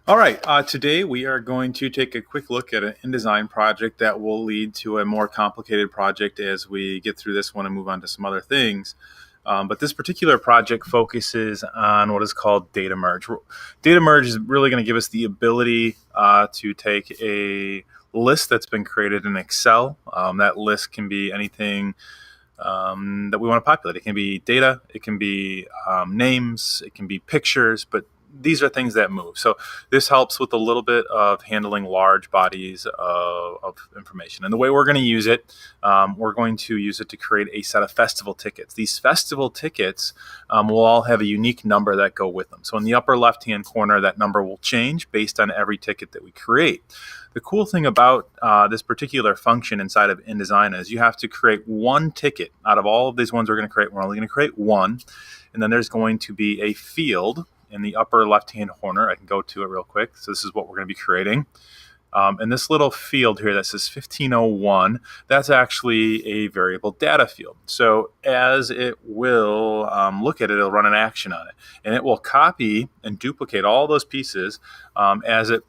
All right, today we are going to take a quick look at an InDesign project that will lead to a more complicated project as we get through this one and move on to some other things. But this particular project focuses on what is called data merge. Data merge is really going to give us the ability to take a list that's been created in Excel. That list can be anything that we want to populate. It can be data, it can be names, it can be pictures, but these are things that move. So this helps with a little bit of handling large bodies of information. And the way we're going to use it, we're going to use it to create a set of festival tickets. These festival tickets will all have a unique number that go with them. So in the upper left-hand corner, that number will change based on every ticket that we create. The cool thing about this particular function inside of InDesign is you have to create one ticket. Out of all of these ones we're going to create, we're only going to create one. And then there's going to be a field in the upper left-hand corner. I can go to it real quick. So this is what we're going to be creating. And this little field here that says 1501, that's actually a variable data field. So as it will look at it, it'll run an action on it. And it will copy and duplicate all those pieces as it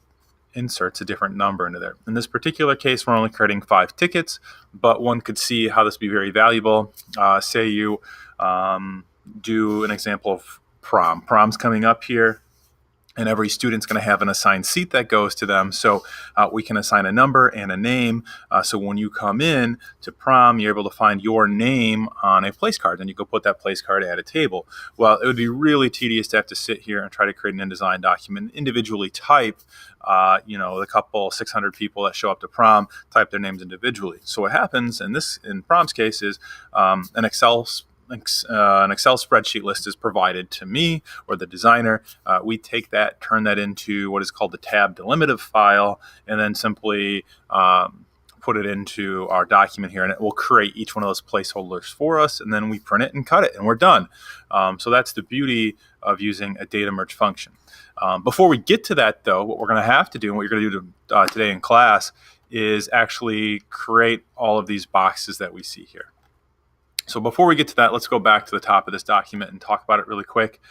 inserts a different number into there. In this particular case, we're only creating 5 tickets, but one could see how this would be very valuable. Say you do an example of prom. Prom's coming up here, and every student's going to have an assigned seat that goes to them. So we can assign a number and a name. So when you come in to prom, you're able to find your name on a place card, and you go put that place card at a table. Well, it would be really tedious to have to sit here and try to create an InDesign document, individually type, the couple 600 people that show up to prom, type their names individually. So what happens in prom's case is an Excel spreadsheet list is provided to me or the designer. We take that, turn that into what is called the tab delimitative file, and then simply put it into our document here, and it will create each one of those placeholders for us, and then we print it and cut it, and we're done. So that's the beauty of using a data merge function. Before we get to that, though, what we're going to have to do, and what you're going to do today in class, is actually create all of these boxes that we see here. So before we get to that, let's go back to the top of this document and talk about it really quick.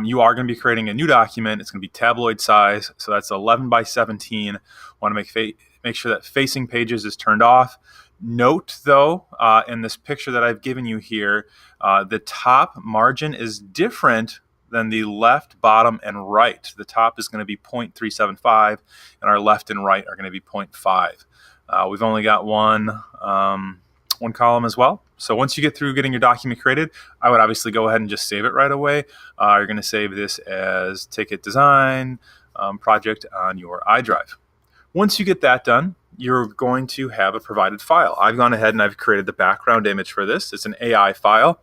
You are going to be creating a new document. It's going to be tabloid size, so that's 11 by 17. Want to make sure that facing pages is turned off. Note, though, in this picture that I've given you here, the top margin is different than the left, bottom, and right. The top is going to be 0.375, and our left and right are going to be 0.5. We've only got one column as well. So once you get through getting your document created, I would obviously go ahead and just save it right away. You're going to save this as ticket design project on your iDrive. Once you get that done, you're going to have a provided file. I've gone ahead and I've created the background image for this. It's an AI file.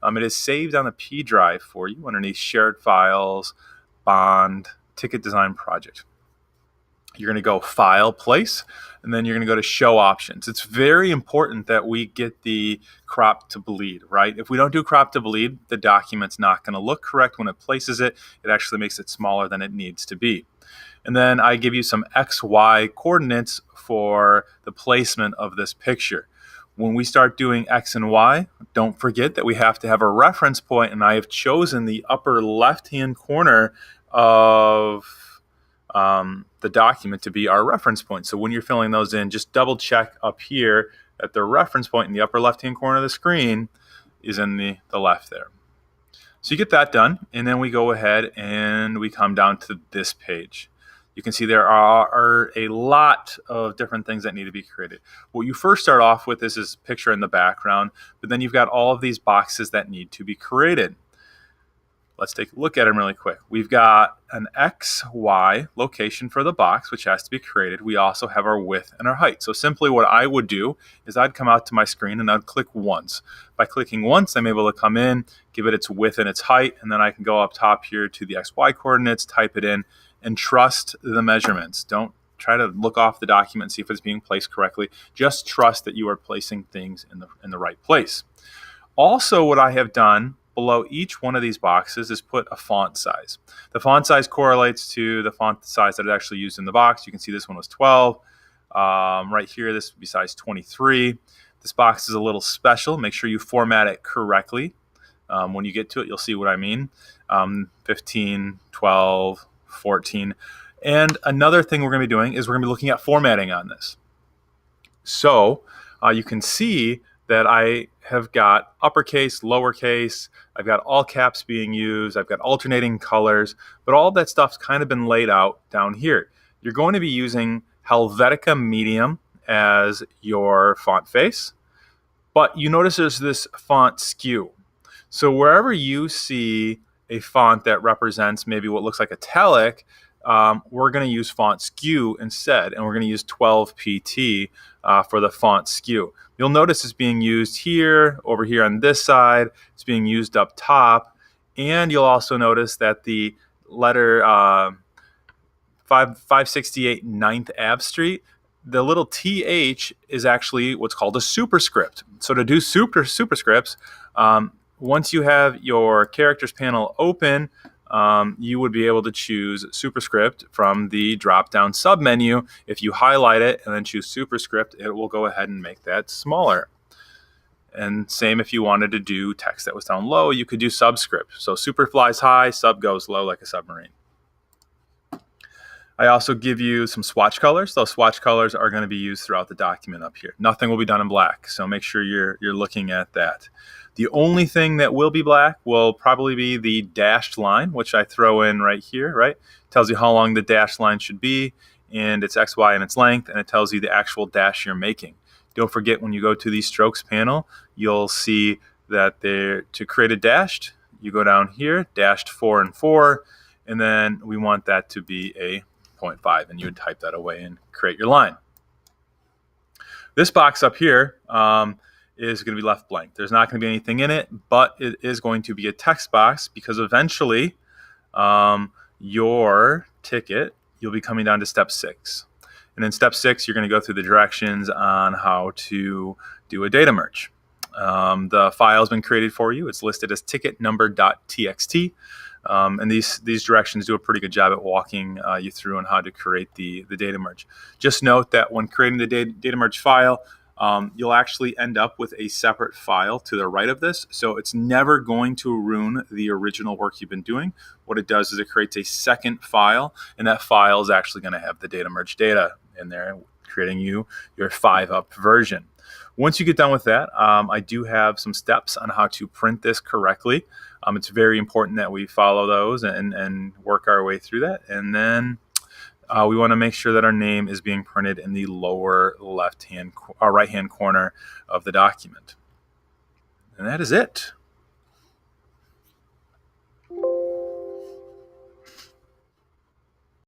It is saved on the P drive for you underneath Shared Files, Bond, Ticket Design Project. You're going to go File, Place, and then you're going to go to Show Options. It's very important that we get the crop to bleed, right? If we don't do crop to bleed, the document's not going to look correct when it places it. It actually makes it smaller than it needs to be. And then I give you some X, Y coordinates for the placement of this picture. When we start doing X and Y, don't forget that we have to have a reference point, and I have chosen the upper left-hand corner of the document to be our reference point. So when you're filling those in, just double check up here that the reference point in the upper left-hand corner of the screen is in the left there. So you get that done, and then we go ahead and we come down to this page. You can see there are a lot of different things that need to be created. What you first start off with is this picture in the background, but then you've got all of these boxes that need to be created. Let's take a look at them really quick. We've got an X, Y location for the box, which has to be created. We also have our width and our height. So simply what I would do is I'd come out to my screen and I'd click once. By clicking once, I'm able to come in, give it its width and its height, and then I can go up top here to the X, Y coordinates, type it in, and trust the measurements. Don't try to look off the document and see if it's being placed correctly. Just trust that you are placing things in the right place. Also, what I have done below each one of these boxes is put a font size. The font size correlates to the font size that is actually used in the box. You can see this one was 12. Right here, this would be size 23. This box is a little special. Make sure you format it correctly. When you get to it, you'll see what I mean. 15, 12, 14. And another thing we're going to be doing is we're going to be looking at formatting on this. So you can see that I have got uppercase, lowercase, I've got all caps being used, I've got alternating colors, but all of that stuff's kind of been laid out down here. You're going to be using Helvetica Medium as your font face, but you notice there's this font skew. So wherever you see a font that represents maybe what looks like italic, we're going to use font skew instead, and we're going to use 12 PT for the font skew. You'll notice it's being used here, over here on this side. It's being used up top, and you'll also notice that the letter 568 9th Ave Street, the little TH is actually what's called a superscript. So to do superscripts, once you have your characters panel open, you would be able to choose superscript from the drop-down submenu. If you highlight it and then choose superscript, it will go ahead and make that smaller. And same if you wanted to do text that was down low, you could do subscript. So super flies high, sub goes low like a submarine. I also give you some swatch colors. Those swatch colors are going to be used throughout the document up here. Nothing will be done in black, so make sure you're looking at that. The only thing that will be black will probably be the dashed line, which I throw in right here, right? Tells you how long the dashed line should be, and its X, Y, and its length, and it tells you the actual dash you're making. Don't forget, when you go to the strokes panel, you'll see that to create a dashed, you go down here, dashed 4 and 4, and then we want that to be a 0.5, and you would type that away and create your line. This box up here is going to be left blank. There's not going to be anything in it, but it is going to be a text box because eventually your ticket, you'll be coming down to step 6. And in step 6, you're going to go through the directions on how to do a data merge. The file has been created for you. It's listed as ticketnumber.txt. And these directions do a pretty good job at walking you through on how to create the data merge. Just note that when creating the data merge file, you'll actually end up with a separate file to the right of this. So it's never going to ruin the original work you've been doing. What it does is it creates a second file, and that file is actually going to have the data merge data in there, creating you your 5-up version. Once you get done with that, I do have some steps on how to print this correctly. It's very important that we follow those and work our way through that. And then we want to make sure that our name is being printed in the lower right-hand corner of the document. And that is it.